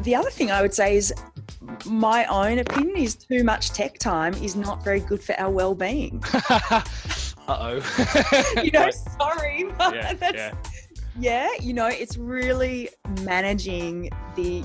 The other thing I would say is my own opinion is too much tech time is not very good for our well-being. Uh-oh. Sorry, but it's really managing the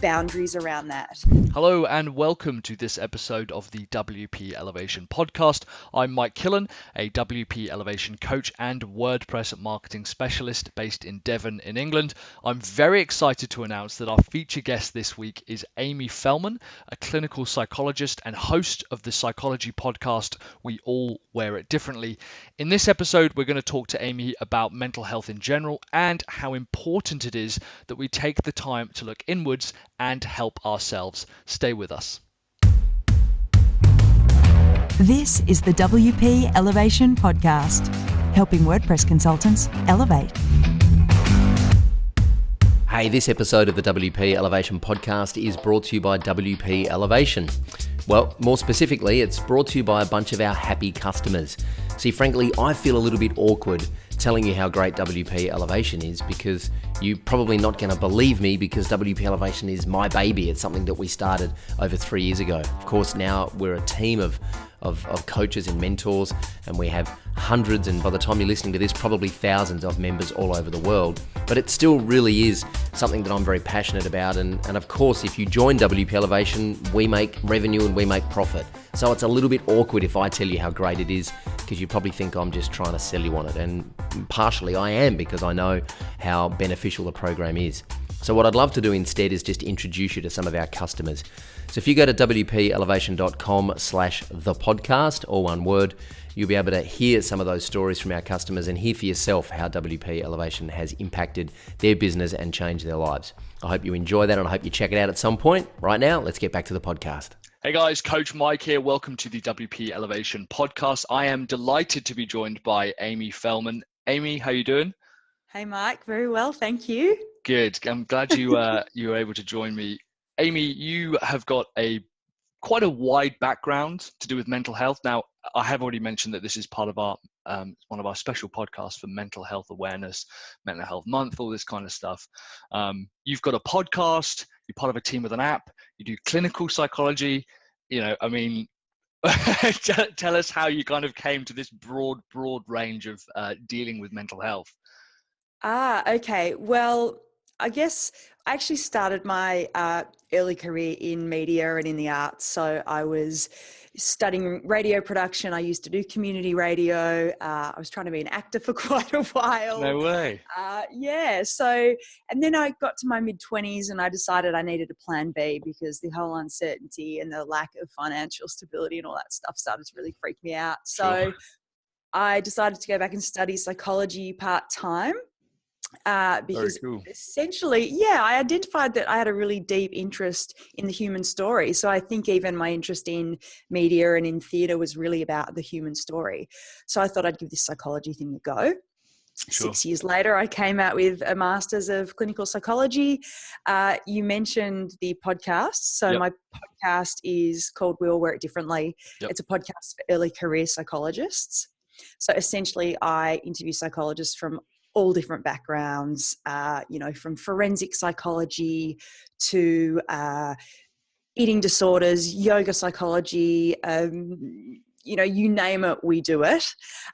boundaries around that. Hello and welcome to this episode of the WP Elevation podcast. I'm Mike Killen, a WP Elevation coach and WordPress marketing specialist based in Devon in England. I'm very excited to announce that our feature guest this week is Amy Felman, a clinical psychologist and host of the psychology podcast We All Wear It Differently. In this episode, we're going to talk to Amy about mental health in general and how important it is that we take the time to look inwards and help ourselves. Stay with us. This is the WP Elevation Podcast, helping WordPress consultants elevate. Hey, this episode of the WP Elevation Podcast is brought to you by WP Elevation. Well, more specifically, it's brought to you by a bunch of our happy customers. See, frankly, I feel a little bit awkward telling you how great WP Elevation is because you're probably not going to believe me because WP Elevation is my baby. It's something that we started over 3 years ago. Of course, now we're a team of coaches and mentors, and we have hundreds, and by the time you're listening to this, probably thousands of members all over the world. But it still really is something that I'm very passionate about. And of course, if you join WP Elevation, we make revenue and we make profit. So it's a little bit awkward if I tell you how great it is, because you probably think I'm just trying to sell you on it. And partially I am, because I know how beneficial the program is. So what I'd love to do instead is just introduce you to some of our customers. So if you go to wpelevation.com/the podcast, all one word, you'll be able to hear some of those stories from our customers and hear for yourself how WP Elevation has impacted their business and changed their lives. I hope you enjoy that, and I hope you check it out at some point. Right now, let's get back to the podcast. Hey guys, Coach Mike here. Welcome to the WP Elevation podcast. I am delighted to be joined by Amy Felman. Amy, how you doing? Hey Mike, very well, thank you. Good. I'm glad you were able to join me. Amy, you have got quite a wide background to do with mental health. Now, I have already mentioned that this is part of our one of our special podcasts for mental health awareness, mental health month, all this kind of stuff. You've got a podcast, you're part of a team with an app, you do clinical psychology. Tell us how you kind of came to this broad range of dealing with mental health. Okay. Well, I guess I actually started my early career in media and in the arts. So I was studying radio production. I used to do community radio. I was trying to be an actor for quite a while. No way. And then I got to my mid-20s and I decided I needed a plan B because the whole uncertainty and the lack of financial stability and all that stuff started to really freak me out. So I decided to go back and study psychology part-time. Because essentially, I identified that I had a really deep interest in the human story. So I think even my interest in media and in theatre was really about the human story. So I thought I'd give this psychology thing a go. Sure. 6 years later, I came out with a Master's of Clinical Psychology. You mentioned the podcast. So my podcast is called We All Wear It Differently. Yep. It's a podcast for early career psychologists. So essentially, I interview psychologists from all different backgrounds, from forensic psychology to eating disorders, yoga psychology, you name it, we do it.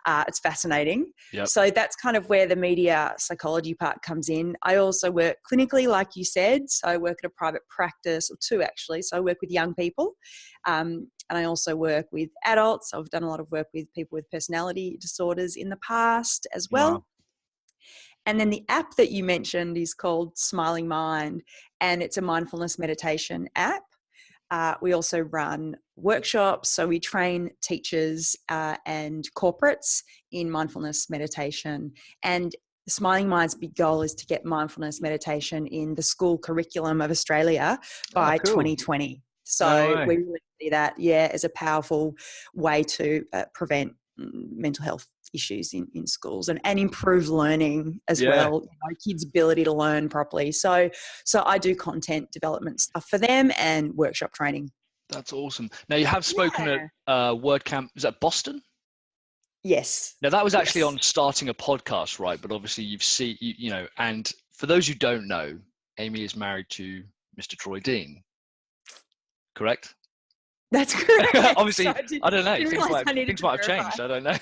It's fascinating. Yep. So that's kind of where the media psychology part comes in. I also work clinically, like you said. So I work at a private practice, or two actually. So I work with young people. And I also work with adults. I've done a lot of work with people with personality disorders in the past as well. Wow. And then the app that you mentioned is called Smiling Mind, and it's a mindfulness meditation app. We also run workshops, so we train teachers and corporates in mindfulness meditation. And Smiling Mind's big goal is to get mindfulness meditation in the school curriculum of Australia by 2020. So we really see that, as a powerful way to prevent mental health issues in schools and improve learning as well, kids' ability to learn properly. So I do content development stuff for them and workshop training. That's awesome. Now you have spoken at WordCamp, is that Boston? Yes. Now that was actually on starting a podcast, right? But obviously you've seen, and for those who don't know, Amy is married to Mr. Troy Dean. Correct? That's correct. Obviously, So I don't know. didn't Things realise might I needed things to might have verify. changed. I don't know.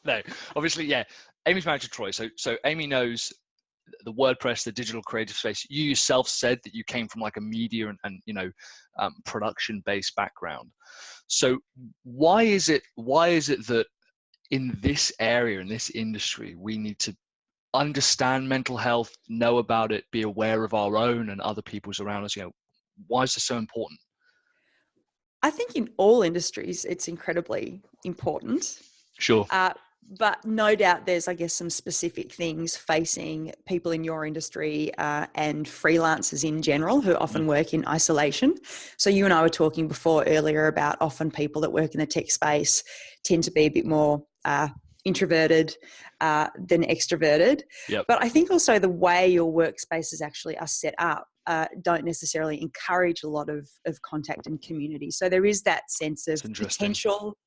No, obviously, yeah. Amy's married to Troy, so Amy knows the WordPress, the digital creative space. You yourself said that you came from like a media and production based background. So why is it that in this area, in this industry, we need to understand mental health, know about it, be aware of our own and other people's around us? Why is this so important? I think in all industries, it's incredibly important. Sure. But no doubt there's, I guess, some specific things facing people in your industry and freelancers in general who often work in isolation. So you and I were talking before earlier about often people that work in the tech space tend to be a bit more introverted than extroverted. Yep. But I think also the way your workspaces actually are set up don't necessarily encourage a lot of contact and community. So there is that sense of potential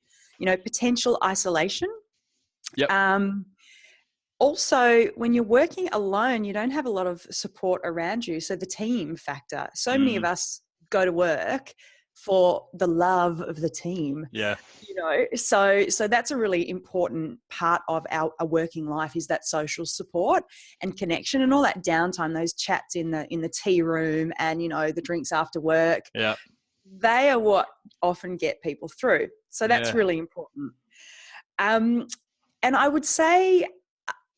isolation. Yep. Also, when you're working alone, you don't have a lot of support around you. So the team factor. So many of us go to work for the love of the team. Yeah. So that's a really important part of our working life, is that social support and connection and all that downtime, those chats in the tea room and, the drinks after work. Yeah. They are what often get people through. So that's really important. And I would say,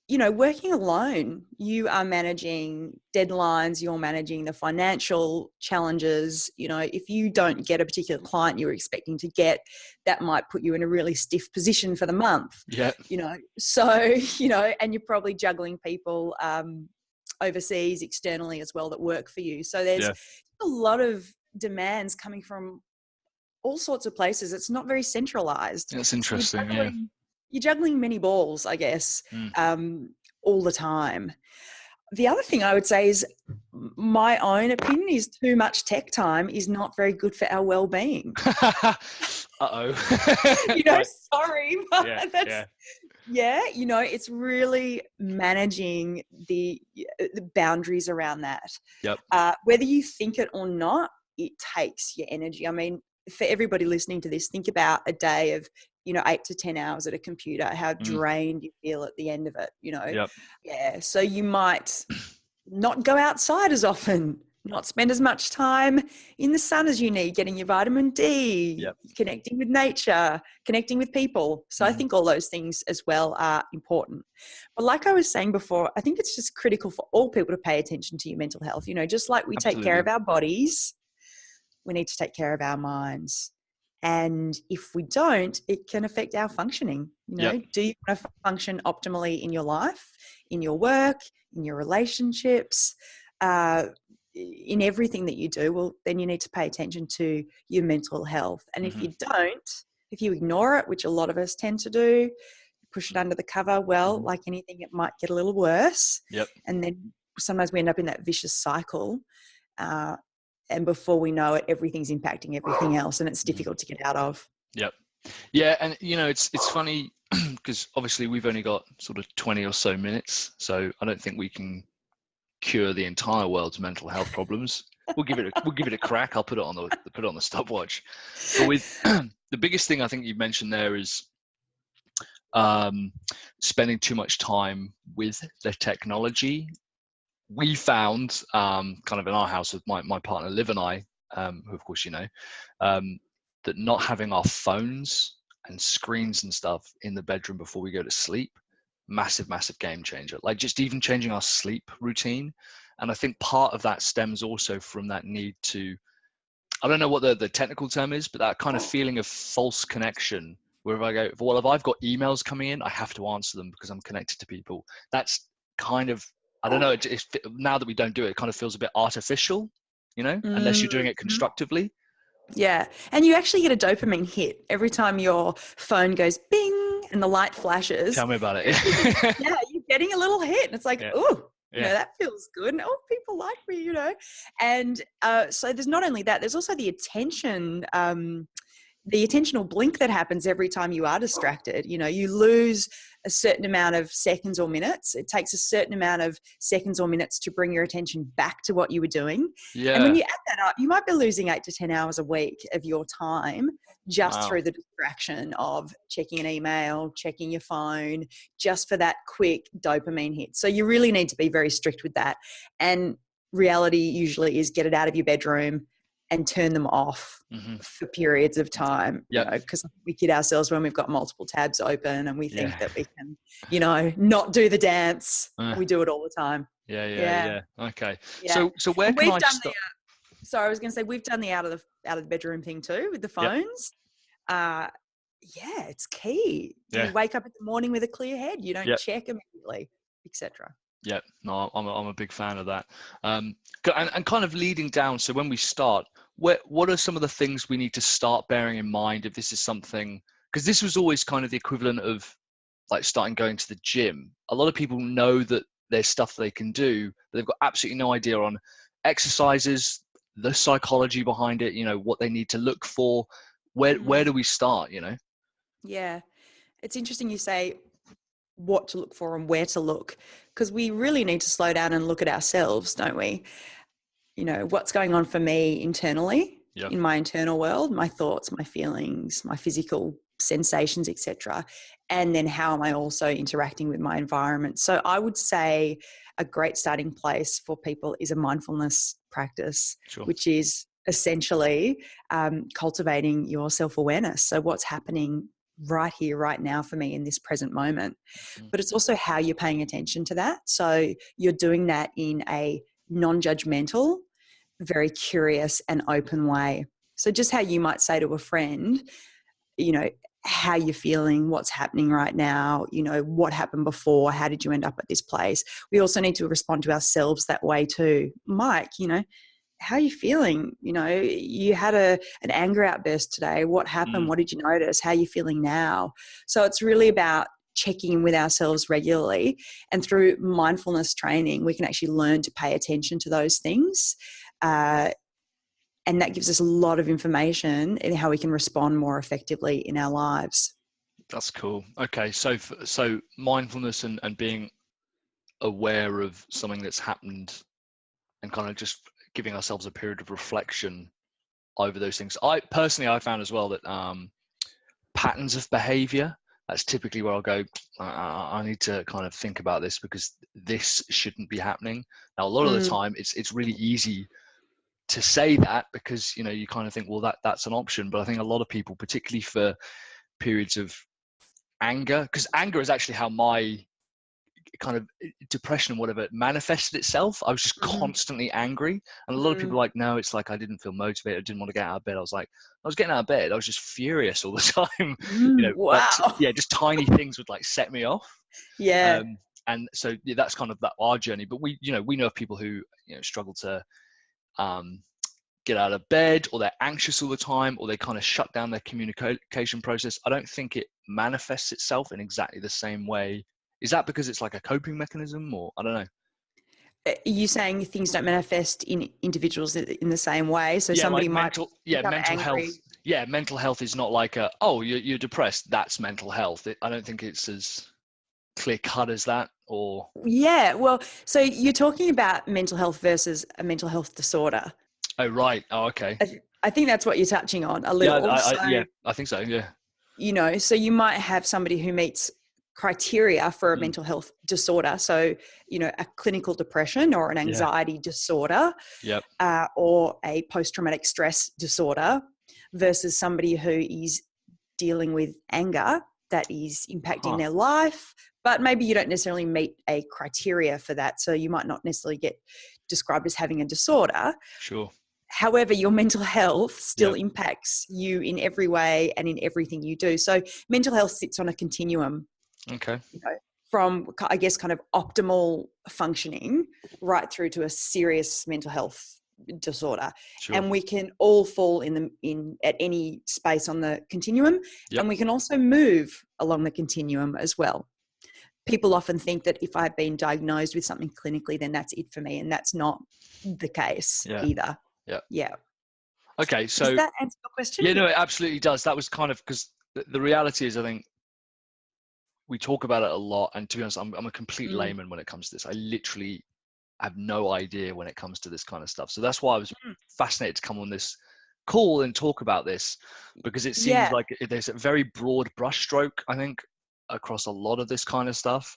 working alone, you are managing deadlines, you're managing the financial challenges. If you don't get a particular client you're expecting to get, that might put you in a really stiff position for the month. Yeah. And you're probably juggling people overseas externally as well that work for you. So there's a lot of demands coming from all sorts of places. It's not very centralized. That's interesting. You're juggling many balls, I guess, all the time. The other thing I would say is, my own opinion is, too much tech time is not very good for our well-being. Uh-oh. Right. Sorry, but it's really managing the boundaries around that. Yep. Whether you think it or not, it takes your energy. I mean, for everybody listening to this, think about a day of 8 to 10 hours at a computer, how drained you feel at the end of it, Yep. Yeah. So you might not go outside as often, not spend as much time in the sun as you need, getting your vitamin D, connecting with nature, connecting with people. So I think all those things as well are important. But like I was saying before, I think it's just critical for all people to pay attention to your mental health. Just like we take care of our bodies, we need to take care of our minds. And if we don't, it can affect our functioning. Do you want to function optimally in your life, in your work, in your relationships, in everything that you do? Well, then you need to pay attention to your mental health. And if you don't, if you ignore it, which a lot of us tend to do, push it under the cover, well, like anything, it might get a little worse. Yep. And then sometimes we end up in that vicious cycle. And before we know it, everything's impacting everything else, and it's difficult to get out of. Yep. Yeah, and it's funny because obviously we've only got sort of 20 or so minutes, so I don't think we can cure the entire world's mental health problems. We'll give it a crack. I'll put it on the stopwatch. But with the biggest thing I think you mentioned there is spending too much time with the technology. We found kind of in our house with my partner Liv and I, who of course that not having our phones and screens and stuff in the bedroom before we go to sleep, massive game changer. Like just even changing our sleep routine. And I think part of that stems also from that need to, I don't know what the technical term is, but that kind of feeling of false connection, where if I go, well, if I've got emails coming in, I have to answer them because I'm connected to people. That's kind of, I don't know, now that we don't do it, it kind of feels a bit artificial, unless you're doing it constructively. Yeah. And you actually get a dopamine hit every time your phone goes bing and the light flashes. Tell me about it. Yeah, you're getting a little hit. And it's like, ooh, that feels good. And people like me, And so there's not only that, there's also the attention the attentional blink that happens every time you are distracted. You know, you lose a certain amount of seconds or minutes. It takes a certain amount of seconds or minutes to bring your attention back to what you were doing. Yeah. And when you add that up, you might be losing 8 to 10 hours a week of your time just through the distraction of checking an email, checking your phone, just for that quick dopamine hit. So you really need to be very strict with that. And reality usually is get it out of your bedroom and turn them off for periods of time, you know, because we kid ourselves when we've got multiple tabs open and we think that we can, you know, not do the dance. We do it all the time. Yeah. Okay. Yeah. So where can I start? Sorry, I was going to say, we've done the out of the bedroom thing too with the phones. Yeah, it's key. You wake up in the morning with a clear head. You don't check immediately, etc. Yeah, no, I'm a big fan of that. And kind of leading down. So when we start, what are some of the things we need to start bearing in mind if this is something? Because this was always kind of the equivalent of like starting going to the gym. A lot of people know that there's stuff they can do, but they've got absolutely no idea on exercises, the psychology behind it. You know, what they need to look for. Where do we start? You know? Yeah, it's interesting you say what to look for and where to look, because we really need to slow down and look at ourselves, don't we? You know, what's going on for me internally, in my internal world, my thoughts, my feelings, my physical sensations, etc. And then how am I also interacting with my environment? So I would say a great starting place for people is a mindfulness practice, which is essentially cultivating your self-awareness. So what's happening right here, right now for me in this present moment. But it's also how you're paying attention to that. So you're doing that in a non-judgmental, very curious and open way. So just how you might say to a friend, you know, how you're feeling, what's happening right now, you know, what happened before, how did you end up at this place? We also need to respond to ourselves that way too. Mike, you know, how are you feeling? You know, you had an anger outburst today. What happened? What did you notice? How are you feeling now? So it's really about checking in with ourselves regularly. And through mindfulness training, we can actually learn to pay attention to those things. And that gives us a lot of information in how we can respond more effectively in our lives. That's cool. Okay. So mindfulness and being aware of something that's happened and kind of just giving ourselves a period of reflection over those things. I found as well that patterns of behavior, that's typically where I'll go, I need to kind of think about this because this shouldn't be happening. Now, a lot of the time it's really easy to say that because, you know, you kind of think, well, that's an option. But I think a lot of people, particularly for periods of anger, because anger is actually how my kind of depression and whatever manifested itself. I was just constantly angry, and a lot of people are like, no, it's like I didn't feel motivated, I didn't want to get out of bed. I was getting out of bed, I was just furious all the time. You know, wow. Just tiny things would like set me off. And so that's kind of our journey. But we know of people who, you know, struggle to get out of bed, or they're anxious all the time, or they kind of shut down their communication process. I don't think it manifests itself in exactly the same way. Is that because it's like a coping mechanism, or I don't know? Are you saying things don't manifest in individuals in the same way? So somebody might mental angry. Health. Yeah, mental health is not like you're depressed, that's mental health. I don't think it's as clear cut as that. Or well, so you're talking about mental health versus a mental health disorder. Oh, right. Oh, okay. I think that's what you're touching on a little. I think so. Yeah. You know, so you might have somebody who meets criteria for a mental health disorder. So, you know, a clinical depression or an anxiety disorder, or a post-traumatic stress disorder, versus somebody who is dealing with anger that is impacting their life, but maybe you don't necessarily meet a criteria for that. So you might not necessarily get described as having a disorder. Sure. However, your mental health still impacts you in every way and in everything you do. So mental health sits on a continuum. Okay. You know, from, I guess, kind of optimal functioning right through to a serious mental health disorder. Sure. And we can all fall in at any space on the continuum. And we can also move along the continuum as well. People often think that if I've been diagnosed with something clinically, then that's it for me. And that's not the case either. Yeah. Okay, so does that answer your question? yeah, no, it absolutely does. That was kind of because the reality is, I think we talk about it a lot, and to be honest, I'm a complete layman when it comes to this. I literally have no idea when it comes to this kind of stuff. So that's why I was fascinated to come on this call and talk about this, because it seems Yeah. like there's a very broad brushstroke, I think, across a lot of this kind of stuff.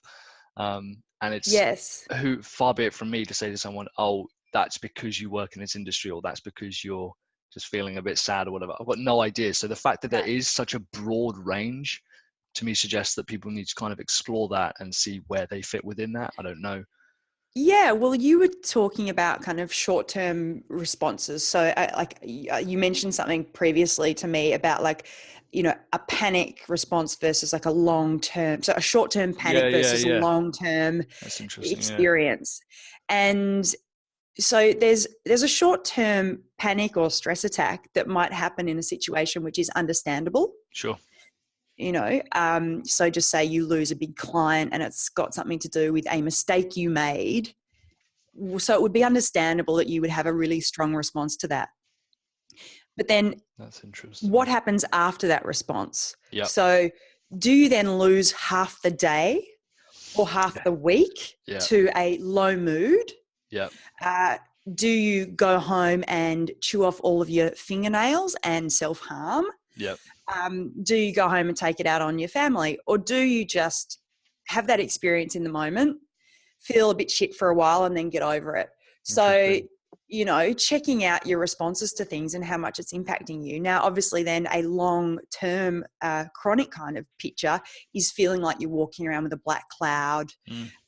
And it's Yes. far be it from me to say to someone, oh, that's because you work in this industry, or that's because you're just feeling a bit sad or whatever. I've got no idea. So the fact that there is such a broad range to me suggests that people need to kind of explore that and see where they fit within that. I don't know. Yeah, well, you were talking about kind of short-term responses. So, like you mentioned something previously to me about like, a panic response versus like a long-term, so a short-term panic versus a Yeah. long-term That's interesting. experience. And so there's a short-term panic or stress attack that might happen in a situation which is understandable. Sure. So just say you lose a big client and it's got something to do with a mistake you made. So it would be understandable that you would have a really strong response to that. But then That's interesting. what happens after that response? Yeah. So do you then lose half the day or half the week to a low mood? Yeah. Do you go home and chew off all of your fingernails and self-harm? Yeah. Do you go home and take it out on your family? Or do you just have that experience in the moment, feel a bit shit for a while and then get over it? So, checking out your responses to things and how much it's impacting you. Now, obviously then a long-term chronic kind of picture is feeling like you're walking around with a black cloud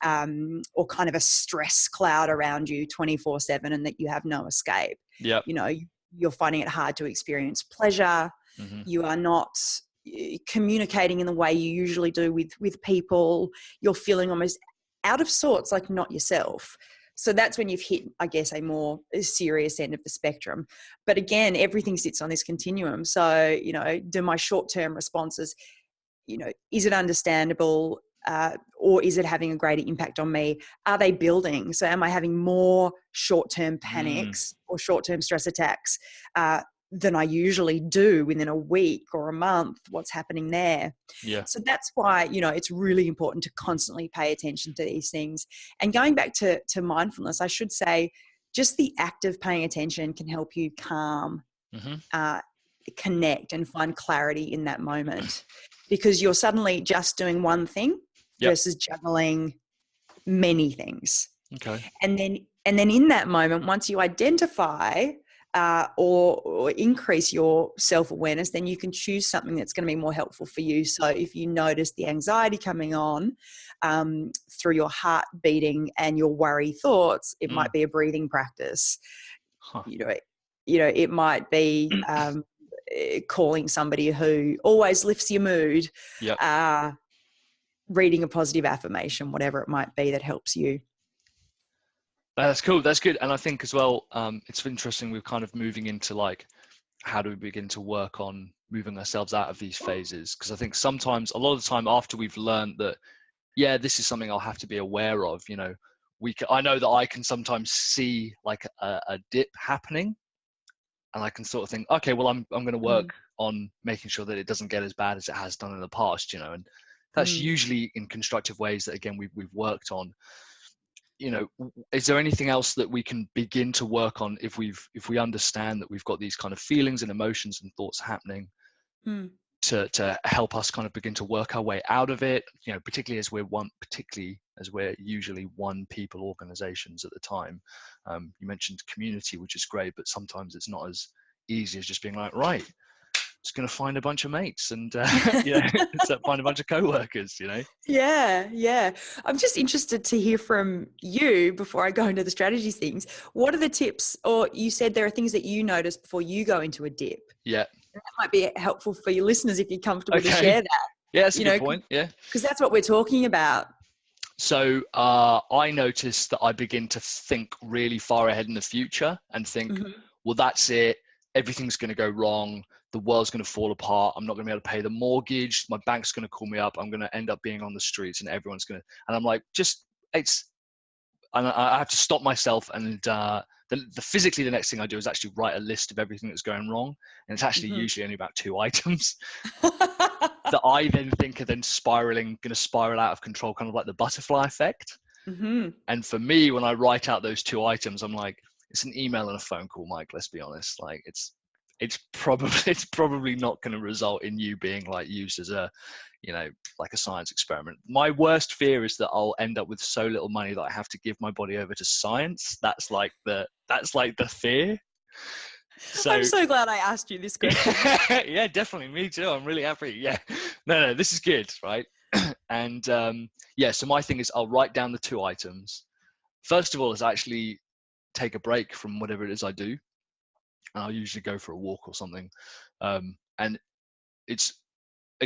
or kind of a stress cloud around you 24/7 and that you have no escape. Yeah. You're finding it hard to experience pleasure. Mm-hmm. You are not communicating in the way you usually do with people. You're feeling almost out of sorts, like not yourself. So that's when you've hit, I guess, a more serious end of the spectrum. But again, everything sits on this continuum. So, do my short-term responses, is it understandable or is it having a greater impact on me? Are they building? So am I having more short-term panics or short-term stress attacks than I usually do within a week or a month? What's happening there? Yeah. So that's why, it's really important to constantly pay attention to these things. And going back to mindfulness, I should say just the act of paying attention can help you calm, connect and find clarity in that moment, because you're suddenly just doing one thing versus juggling many things. Okay. And then in that moment, once you identify or increase your self-awareness, then you can choose something that's going to be more helpful for you. So if you notice the anxiety coming on through your heart beating and your worry thoughts, it might be a breathing practice. It might be calling somebody who always lifts your mood, reading a positive affirmation, whatever it might be that helps you. That's cool. That's good. And I think as well, it's interesting. We're kind of moving into like, how do we begin to work on moving ourselves out of these phases? Because I think sometimes, a lot of the time after we've learned that, this is something I'll have to be aware of, I know that I can sometimes see like a dip happening, and I can sort of think, okay, well, I'm going to work on making sure that it doesn't get as bad as it has done in the past, and that's usually in constructive ways that, again, we've worked on. Is there anything else that we can begin to work on if we understand that we've got these kind of feelings and emotions and thoughts happening to help us kind of begin to work our way out of it? Particularly as we're usually one people organizations at the time. You mentioned community, which is great, but sometimes it's not as easy as just being like, right, just going to find a bunch of mates and find a bunch of co-workers. Yeah. I'm just interested to hear from you before I go into the strategies things. What are the tips? Or you said there are things that you notice before you go into a dip. Yeah. That might be helpful for your listeners if you're comfortable to share that. Yeah, that's a good point. Yeah. Because that's what we're talking about. So I noticed that I begin to think really far ahead in the future and think, well, that's it. Everything's going to go wrong. The world's going to fall apart. I'm not going to be able to pay the mortgage. My bank's going to call me up. I'm going to end up being on the streets and everyone's going to, and I'm like, and I have to stop myself and physically the next thing I do is actually write a list of everything that's going wrong, and it's actually usually only about 2 items that I then think are then going to spiral out of control, kind of like the butterfly effect. And for me, when I write out those 2 items, I'm like, it's an email and a phone call, Mike. Let's be honest. Like it's probably not going to result in you being like used as a, like a science experiment. My worst fear is that I'll end up with so little money that I have to give my body over to science. That's like the fear. So, I'm so glad I asked you this question. yeah, definitely. Me too. I'm really happy. Yeah. No, this is good. Right. And so my thing is I'll write down the 2 items. First of all, is actually take a break from whatever it is I do. And I'll usually go for a walk or something. And it's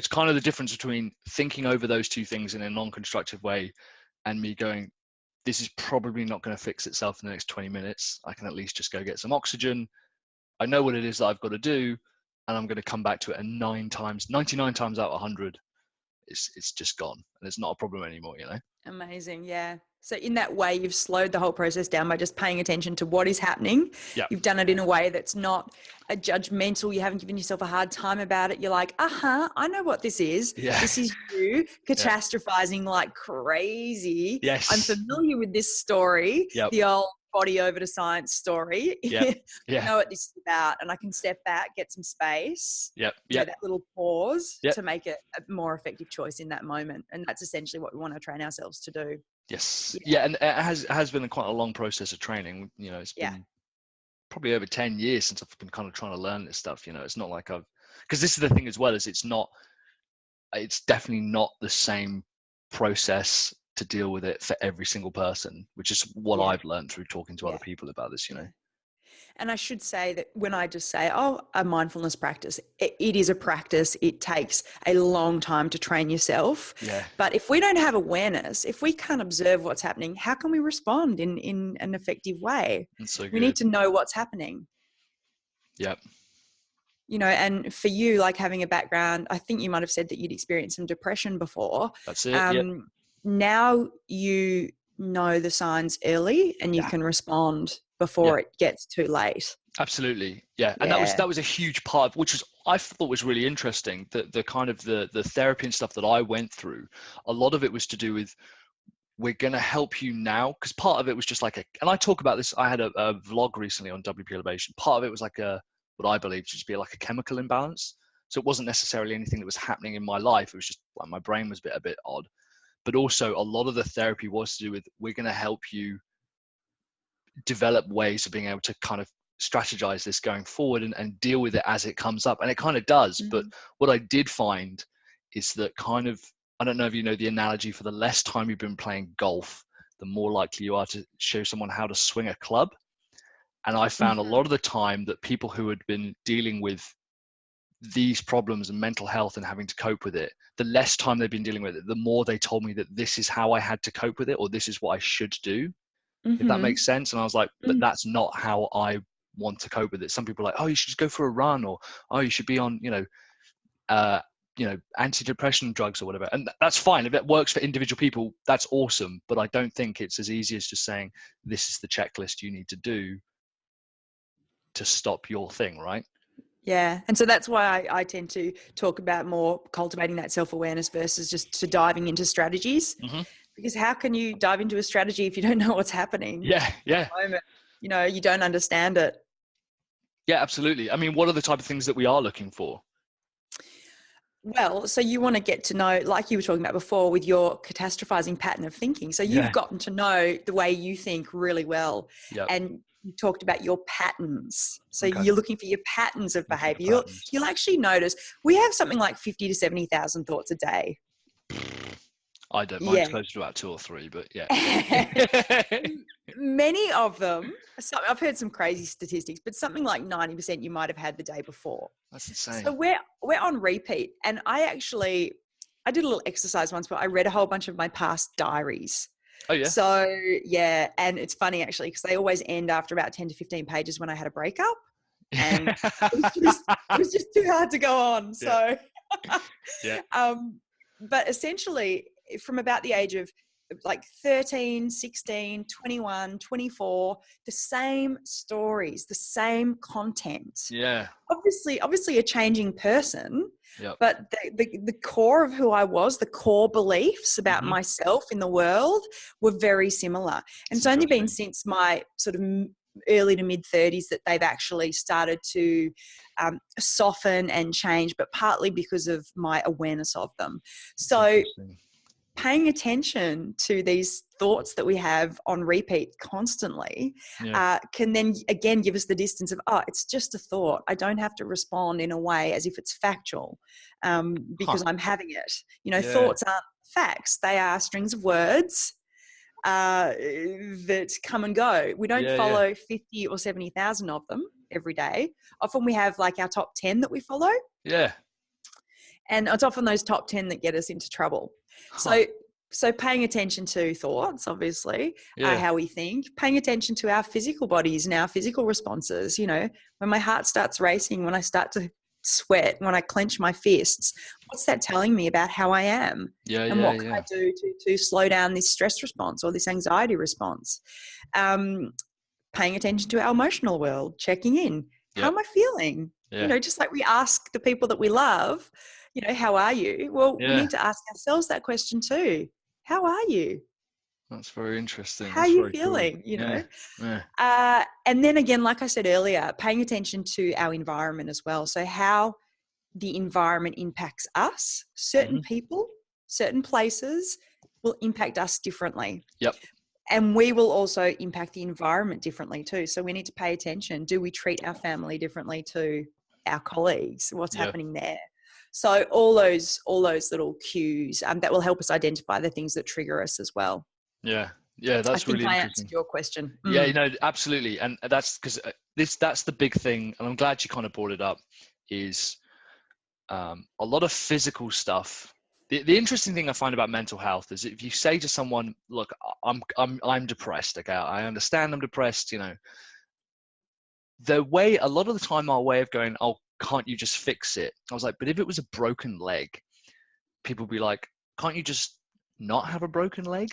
kind of the difference between thinking over those 2 things in a non-constructive way and me going, this is probably not going to fix itself in the next 20 minutes. I can at least just go get some oxygen. I know what it is that I've got to do, and I'm going to come back to it. And 99 times out of 100, it's just gone, and it's not a problem anymore, Amazing. Yeah. So in that way, you've slowed the whole process down by just paying attention to what is happening. Yeah. You've done it in a way that's not a judgmental. You haven't given yourself a hard time about it. You're like, I know what this is. Yeah. This is you catastrophizing like crazy. Yes. I'm familiar with this story. Yep. The old body over to science story. Yeah. I know what this is about, and I can step back, get some space. Yep. That little pause Yep. to make it a more effective choice in that moment. And that's essentially what we want to train ourselves to do. Yes. Yeah. And it has been quite a long process of training. It's been probably over 10 years since I've been kind of trying to learn this stuff. It's not like because this is the thing as well, is it's definitely not the same process to deal with it for every single person, which is what I've learned through talking to other people about this, And I should say that when I just say, a mindfulness practice, it is a practice. It takes a long time to train yourself. Yeah. But if we don't have awareness, if we can't observe what's happening, how can we respond in an effective way? That's so good. We need to know what's happening. Yep. And for you, like having a background, I think you might have said that you'd experienced some depression before. That's it. Now you know the signs early and you can respond before it gets too late. Absolutely. Yeah. And that was a huge part, which I thought was really interesting, that the kind of the therapy and stuff that I went through, a lot of it was to do with, we're going to help you now. Because part of it was just like and I talk about this, I had a vlog recently on WP Elevation. Part of it was like what I believe to just be like a chemical imbalance. So it wasn't necessarily anything that was happening in my life. It was just like my brain was a bit odd. But also a lot of the therapy was to do with, we're going to help you develop ways of being able to kind of strategize this going forward and deal with it as it comes up. And it kind of does. Mm-hmm. But what I did find is that kind of, I don't know if you know the analogy, for the less time you've been playing golf, the more likely you are to show someone how to swing a club. And I found a lot of the time that people who had been dealing with these problems and mental health and having to cope with it, the less time they've been dealing with it, the more they told me that this is how I had to cope with it, or this is what I should do. If that makes sense. And I was like, but that's not how I want to cope with it. Some people are like, oh, you should just go for a run, or oh, you should be on antidepressant drugs or whatever. And that's fine. If it works for individual people, that's awesome. But I don't think it's as easy as just saying, this is the checklist you need to do to stop your thing, right? Yeah. And so that's why I tend to talk about more cultivating that self-awareness versus just to diving into strategies. Mm-hmm. Because how can you dive into a strategy if you don't know what's happening? Yeah. At the moment? You don't understand it. Yeah, absolutely. I mean, what are the type of things that we are looking for? Well, so you want to get to know, like you were talking about before, with your catastrophizing pattern of thinking. So you've gotten to know the way you think really well. Yep. And you talked about your patterns. So you're looking for your patterns of behavior. You'll actually notice we have something like 50 to 70,000 thoughts a day. I don't mind. It's close to about 2 or 3, but yeah. Many of them, I've heard some crazy statistics, but something like 90% you might have had the day before. That's insane. So we're on repeat. And I did a little exercise once, but I read a whole bunch of my past diaries. Oh yeah. So yeah. And it's funny actually, because they always end after about 10 to 15 pages when I had a breakup. And it was just too hard to go on. So, yeah. But essentially from about the age of like 13, 16, 21, 24, the same stories, the same content. Yeah. Obviously a changing person, Yep. but the core of who I was, the core beliefs about myself in the world were very similar. And it's only been since my sort of early to mid 30s that they've actually started to soften and change, but partly because of my awareness of them. So paying attention to these thoughts that we have on repeat constantly can then again give us the distance of, oh, it's just a thought. I don't have to respond in a way as if it's factual because I'm having it. You know, thoughts aren't facts. They are strings of words that come and go. We don't follow 50 or 70,000 of them every day. Often we have like our top 10 that we follow. Yeah. And it's often those top 10 that get us into trouble. So paying attention to thoughts, obviously, how we think, paying attention to our physical bodies and our physical responses. You know, when my heart starts racing, when I start to sweat, when I clench my fists, what's that telling me about how I am? And what can I do to slow down this stress response or this anxiety response? Paying attention to our emotional world, checking in. How am I feeling? You know, just like we ask the people that we love, you know, how are you? Well, we need to ask ourselves that question too. How are you? That's very interesting. How are you feeling? Cool. You know? And then again, like I said earlier, paying attention to our environment as well. So how the environment impacts us, certain people, certain places will impact us differently. Yep. And we will also impact the environment differently too. So we need to pay attention. Do we treat our family differently to our colleagues? What's happening there? So all those little cues that will help us identify the things that trigger us as well. Yeah. Yeah, that's really interesting. I answered your question. Yeah, you know, absolutely. And that's because that's the big thing. And I'm glad you kind of brought it up is a lot of physical stuff. The interesting thing I find about mental health is if you say to someone, look, I'm depressed. Okay. I understand I'm depressed. You know, a lot of the time our way of going, oh, can't you just fix it? I was like, but if it was a broken leg, people would be like, can't you just not have a broken leg?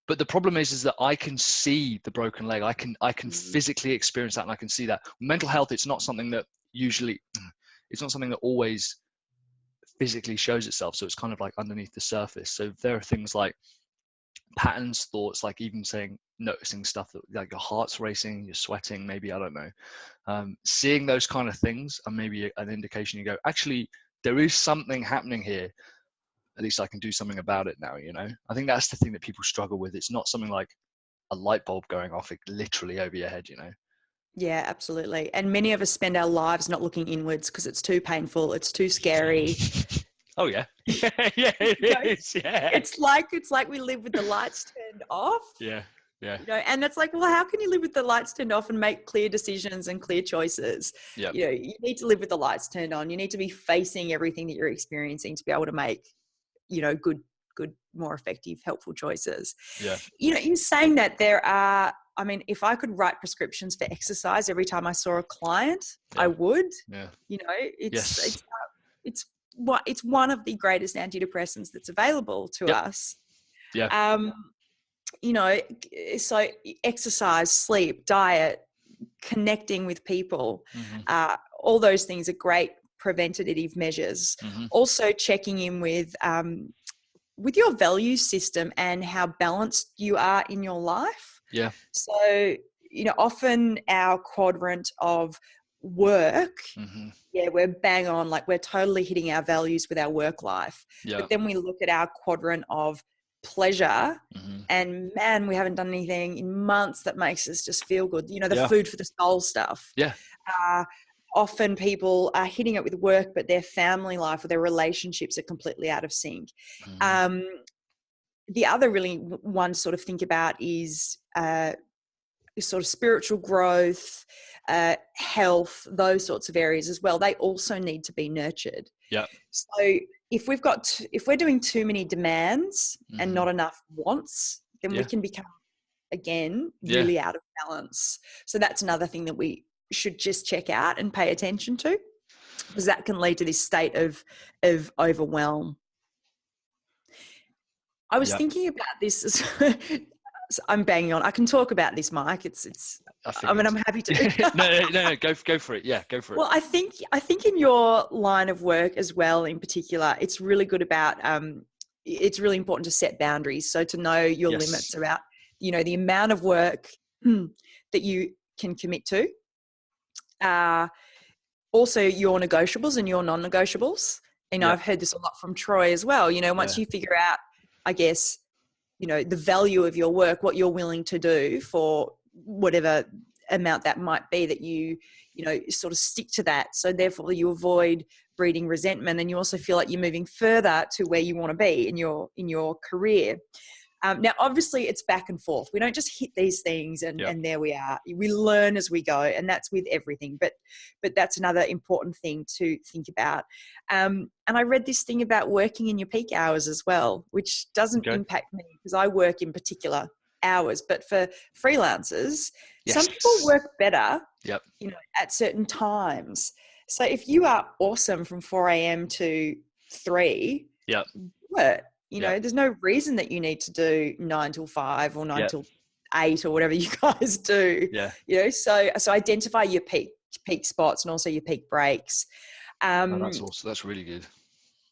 But the problem is that I can see the broken leg. I can physically experience that, and I can see that. Mental health, it's not something that always physically shows itself. So it's kind of like underneath the surface. So there are things like patterns, thoughts, like even noticing stuff that like your heart's racing, you're sweating, maybe, I don't know. Seeing those kind of things are maybe an indication you go, actually, there is something happening here. At least I can do something about it now, you know? I think that's the thing that people struggle with. It's not something like a light bulb going off literally over your head, you know? Yeah, absolutely. And many of us spend our lives not looking inwards because it's too painful. It's too scary. Oh yeah. Yeah, it is. Yeah. It's like we live with the lights turned off. Yeah. Yeah. You know, and it's like, well, how can you live with the lights turned off and make clear decisions and clear choices? Yep. You know, you need to live with the lights turned on. You need to be facing everything that you're experiencing to be able to make, you know, good, more effective, helpful choices. Yeah. You know, in saying that, I mean, if I could write prescriptions for exercise every time I saw a client, I would. Yeah. You know, it's one of the greatest antidepressants that's available to us. Yeah. You know, so exercise, sleep, diet, connecting with people, all those things are great preventative measures. Also checking in with your value system and how balanced you are in your life. Yeah. So, you know, often our quadrant of work, we're bang on, like we're totally hitting our values with our work life. But then we look at our quadrant of pleasure and man, we haven't done anything in months that makes us just feel good. You know, the food for the soul stuff. Yeah. Often people are hitting it with work, but their family life or their relationships are completely out of sync. The other really one to sort of think about is sort of spiritual growth, health, those sorts of areas as well. They also need to be nurtured. Yeah. So if we're doing too many demands and not enough wants, then we can become, again, really out of balance. So that's another thing that we should just check out and pay attention to, because that can lead to this state of overwhelm. I was Yeah. thinking about this. I'm banging on. I can talk about this, Mike. I mean, I'm happy to. No, go for it. Yeah, go for it. Well, I think in your line of work as well, in particular, it's really good about. It's really important to set boundaries. So to know your Yes. limits about, the amount of work that you can commit to. Also, your negotiables and your non-negotiables. I've heard this a lot from Troy as well. Once you figure out, I guess, the value of your work, what you're willing to do for whatever amount that might be, that you sort of stick to that. So therefore you avoid breeding resentment, and you also feel like you're moving further to where you want to be in your career. Now, obviously, it's back and forth. We don't just hit these things and there we are. We learn as we go, and that's with everything. But that's another important thing to think about. And I read this thing about working in your peak hours as well, which doesn't impact me because I work in particular hours. But for freelancers, some people work better, at certain times. So if you are awesome from 4 a.m. to 3, work. There's no reason that you need to do 9 till 5 or 9 till 8 or whatever you guys do. So identify your peak spots and also your peak breaks. That's awesome. That's really good.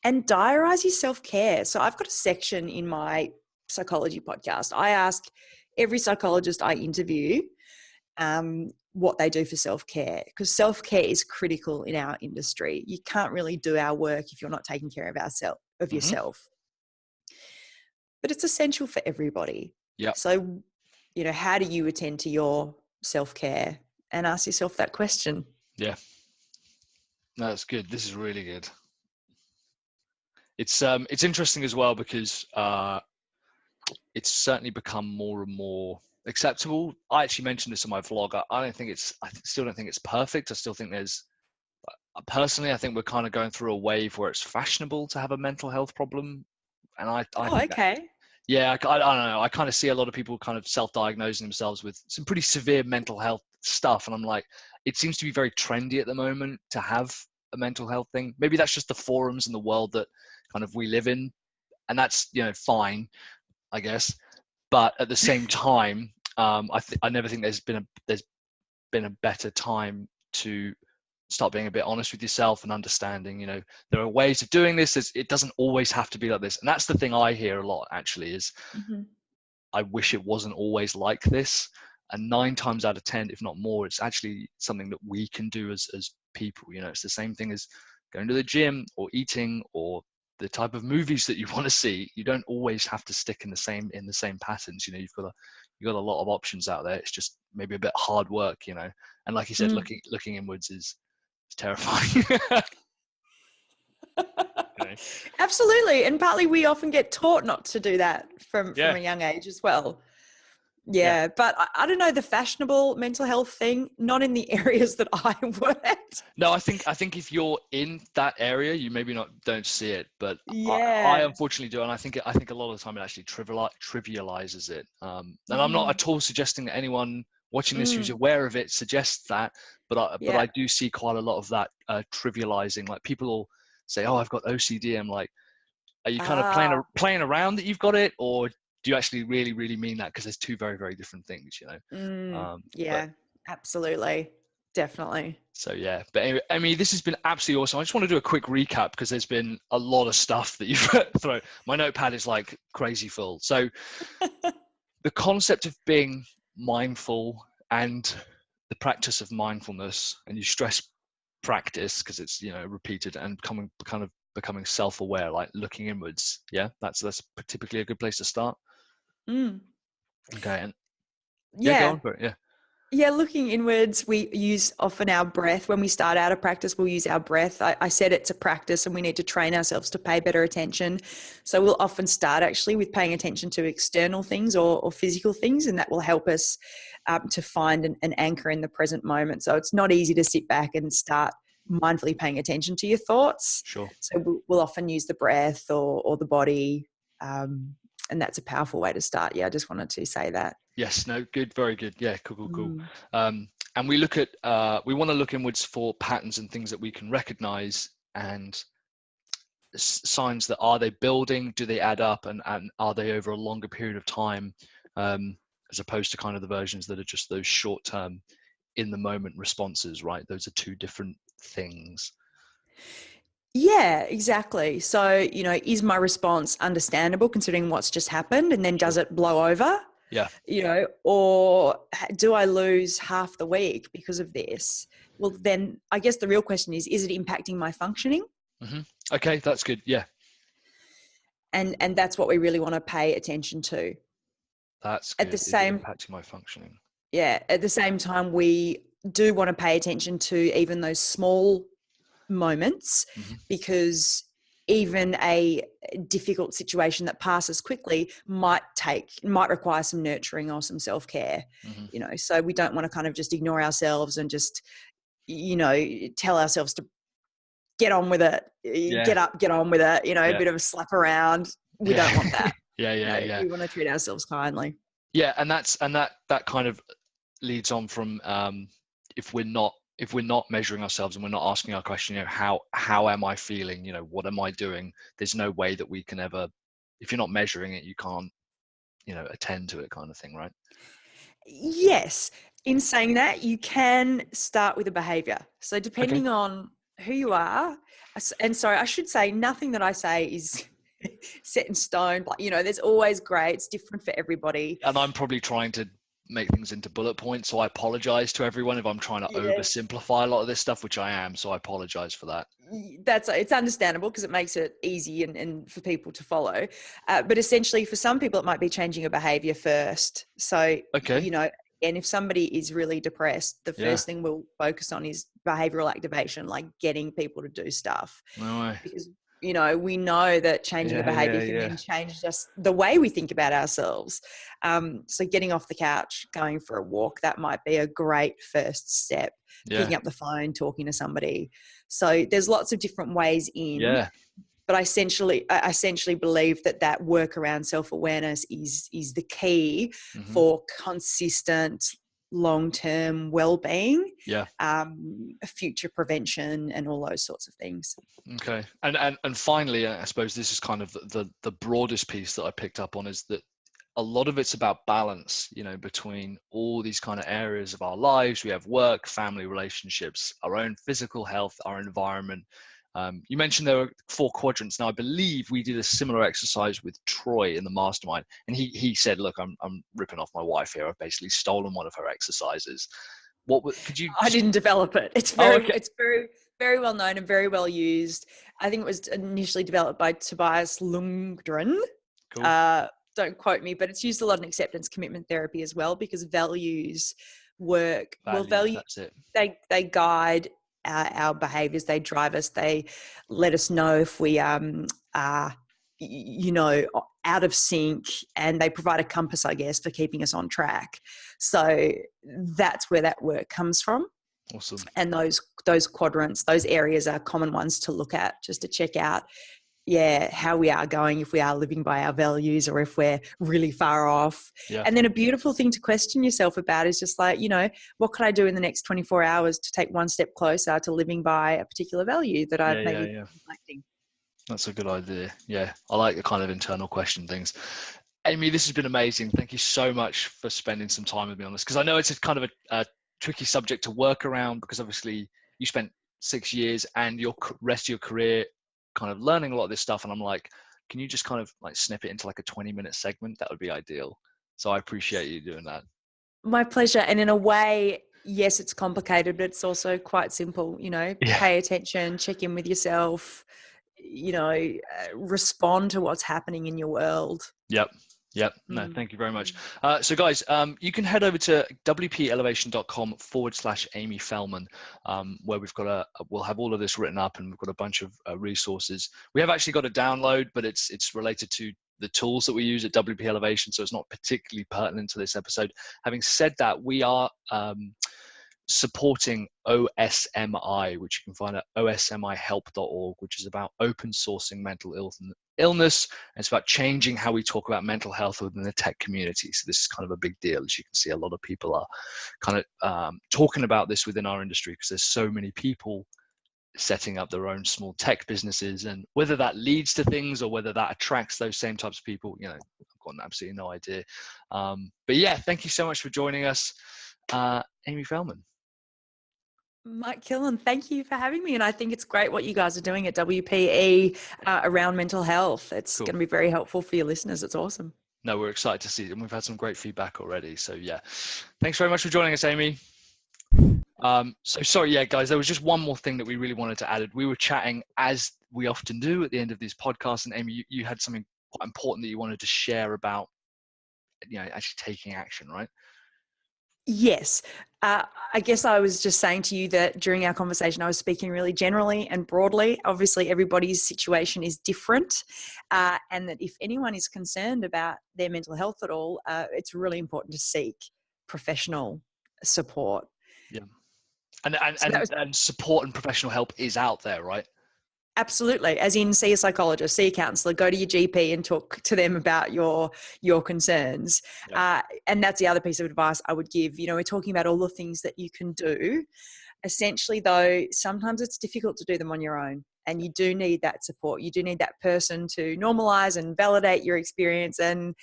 And diarize your self-care. So I've got a section in my psychology podcast. I ask every psychologist I interview what they do for self-care, because self-care is critical in our industry. You can't really do our work if you're not taking care of yourself. But it's essential for everybody. So, how do you attend to your self-care? And ask yourself that question. Yeah. No, that's good. This is really good. It's interesting as well because it's certainly become more and more acceptable. I actually mentioned this in my vlog. I still don't think it's perfect. I still think personally, I think we're kind of going through a wave where it's fashionable to have a mental health problem. And I think okay. I don't know. I kind of see a lot of people kind of self-diagnosing themselves with some pretty severe mental health stuff. And I'm like, it seems to be very trendy at the moment to have a mental health thing. Maybe that's just the forums and the world that kind of we live in. And that's, fine, I guess. But at the same time, I never think there's been a better time to start being a bit honest with yourself and understanding, there are ways of doing this. It doesn't always have to be like this. And that's the thing I hear a lot actually is I wish it wasn't always like this. And 9 times out of 10, if not more, it's actually something that we can do as people. It's the same thing as going to the gym or eating or the type of movies that you want to see. You don't always have to stick in the same patterns. You've got a lot of options out there. It's just maybe a bit hard work, and like you said, looking inwards is terrifying. Absolutely. And partly we often get taught not to do that from a young age as well. But I don't know, the fashionable mental health thing, not in the areas that I worked. No, I think if you're in that area, you maybe don't see it, but I unfortunately do, and I think a lot of the time it actually trivializes it. And I'm not at all suggesting that anyone watching this who's aware of it suggests that, but I do see quite a lot of that trivializing. Like people will say, "Oh, I've got OCD." I'm like, are you kind of playing around that you've got it, or do you actually really, really mean that? Because there's two very, very different things, Absolutely. Definitely. So, but anyway, Emmy, this has been absolutely awesome. I just want to do a quick recap because there's been a lot of stuff that you've thrown. My notepad is like crazy full. So the concept of being mindful and the practice of mindfulness, and you stress practice because it's, repeated and becoming self-aware, like looking inwards. Yeah, that's typically a good place to start. Okay. And go on for it. Looking inwards, we use often our breath. When we start out a practice, we'll use our breath. I said it's a practice and we need to train ourselves to pay better attention. So we'll often start actually with paying attention to external things or physical things, and that will help us to find an anchor in the present moment. So it's not easy to sit back and start mindfully paying attention to your thoughts. Sure. So we'll often use the breath or the body, and that's a powerful way to start. I just wanted to say that. Yes, no, good, very good. Yeah, cool. And we look at, we want to look inwards for patterns and things that we can recognize and signs that, are they building? Do they add up? And are they over a longer period of time? As opposed to kind of the versions that are just those short-term, in the moment responses, right? Those are two different things. Yeah, exactly. So, is my response understandable considering what's just happened? And then does it blow over? Yeah. Or do I lose half the week because of this? Well, then I guess the real question is it impacting my functioning? Mm-hmm. Okay, that's good. Yeah. And that's what we really want to pay attention to. That's good. At the same, impacting my functioning. Yeah. At the same time, we do want to pay attention to even those small moments, because even a difficult situation that passes quickly might require some nurturing or some self-care, so we don't want to kind of just ignore ourselves and just, tell ourselves to get on with it, get up, get on with it, a bit of a slap around. We don't want that. Yeah. We want to treat ourselves kindly. Yeah. And that kind of leads on from, if we're not measuring ourselves and we're not asking our question, how am I feeling? What am I doing? There's no way that we can ever, if you're not measuring it, you can't, attend to it, kind of thing, right? Yes. In saying that, you can start with a behavior. So depending on who you are, and sorry, I should say nothing that I say is set in stone. But, there's always grey. It's different for everybody. And I'm probably trying to make things into bullet points, so I apologize to everyone if I'm trying to oversimplify a lot of this stuff, which I am, so I apologize for that. It's understandable because it makes it easy and for people to follow, but essentially for some people it might be changing a behavior first. So and if somebody is really depressed, the first thing we'll focus on is behavioral activation, like getting people to do stuff. No way. Because we know that changing a behavior can then change just the way we think about ourselves. So getting off the couch, going for a walk, that might be a great first step. Picking up the phone, talking to somebody. So there's lots of different ways in. Yeah. But I essentially believe that work around self-awareness is the key for consistent long-term well-being, future prevention, and all those sorts of things. Okay. And finally, I suppose this is kind of the broadest piece that I picked up on, is that a lot of it's about balance, between all these kind of areas of our lives. We have work, family, relationships, our own physical health, our environment. You mentioned there were 4 quadrants. Now, I believe we did a similar exercise with Troy in the mastermind, and he said, "Look, I'm ripping off my wife here. I've basically stolen one of her exercises." Could you? I didn't develop it. It's very, very well known and very well used. I think it was initially developed by Tobias Lundgren. Cool. Don't quote me, but it's used a lot in acceptance commitment therapy as well, because values work. That's it. They guide our behaviors. They drive us. They let us know if we are out of sync, and they provide a compass, I guess, for keeping us on track. So that's where that work comes from. Awesome. And those quadrants, those areas are common ones to look at, just to check out how we are going, if we are living by our values or if we're really far off. Yeah. And then a beautiful thing to question yourself about is just like, what could I do in the next 24 hours to take one step closer to living by a particular value that I've maybe neglecting. That's a good idea. Yeah. I like the kind of internal question things. Amy, this has been amazing. Thank you so much for spending some time with me on this, because I know it's a kind of a tricky subject to work around, because obviously you spent 6 years and your rest of your career kind of learning a lot of this stuff, and I'm like, can you just kind of like snip it into like a 20-minute segment? That would be ideal. So I appreciate you doing that. My pleasure. And in a way, yes, it's complicated, but it's also quite simple. Pay attention, check in with yourself, respond to what's happening in your world. Yep. No, thank you very much. So guys, you can head over to wpelevation.com/Amy Felman, where we'll have all of this written up, and we've got a bunch of resources. We have actually got a download, but it's related to the tools that we use at WP Elevation, so it's not particularly pertinent to this episode. Having said that, we are supporting OSMI, which you can find at osmihelp.org, which is about open sourcing mental illness. And it's about changing how we talk about mental health within the tech community. So this is kind of a big deal. As you can see, a lot of people are kind of talking about this within our industry, because there's so many people setting up their own small tech businesses, and whether that leads to things or whether that attracts those same types of people, I've got absolutely no idea. But yeah, thank you so much for joining us, Amy Felman. Mike Killen, thank you for having me. And I think it's great what you guys are doing at WPE around mental health. It's going to be very helpful for your listeners. It's awesome. No, we're excited to see it, and we've had some great feedback already. So yeah, thanks very much for joining us, Amy. So sorry, yeah, guys, there was just one more thing that we really wanted to add. We were chatting, as we often do at the end of these podcasts, and Amy, you had something quite important that you wanted to share about, actually taking action, right? Yes. I guess I was just saying to you that during our conversation, I was speaking really generally and broadly. Obviously, everybody's situation is different. And that if anyone is concerned about their mental health at all, it's really important to seek professional support. Yeah. And support and professional help is out there, right? Absolutely. As in, see a psychologist, see a counsellor, go to your GP and talk to them about your concerns. Yeah. And that's the other piece of advice I would give. We're talking about all the things that you can do. Essentially, though, sometimes it's difficult to do them on your own. And you do need that support. You do need that person to normalise and validate your experience and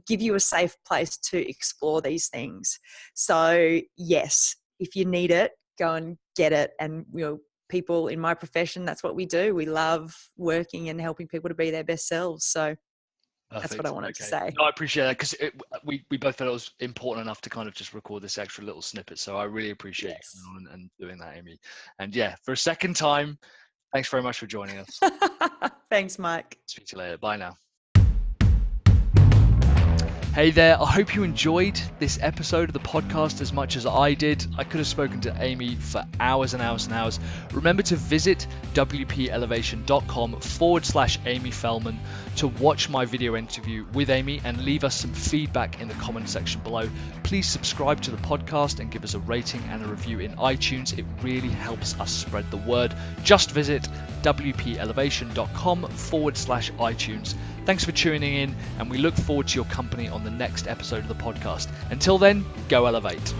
give you a safe place to explore these things. So, yes, if you need it, go and get it. And people in my profession, that's what we do. We love working and helping people to be their best selves. So That's what I wanted to say. No, I appreciate that, because we both felt it was important enough to kind of just record this extra little snippet. So I really appreciate you coming on and doing that, Amy. And yeah, for a second time, thanks very much for joining us. Thanks, Mike. Speak to you later. Bye now. Hey there, I hope you enjoyed this episode of the podcast as much as I did. I could have spoken to Amy for hours and hours and hours. Remember to visit wpelevation.com/Amy Felman to watch my video interview with Amy and leave us some feedback in the comment section below. Please subscribe to the podcast and give us a rating and a review in iTunes. It really helps us spread the word. Just visit wpelevation.com/iTunes. Thanks for tuning in, and we look forward to your company on the next episode of the podcast. Until then, go elevate.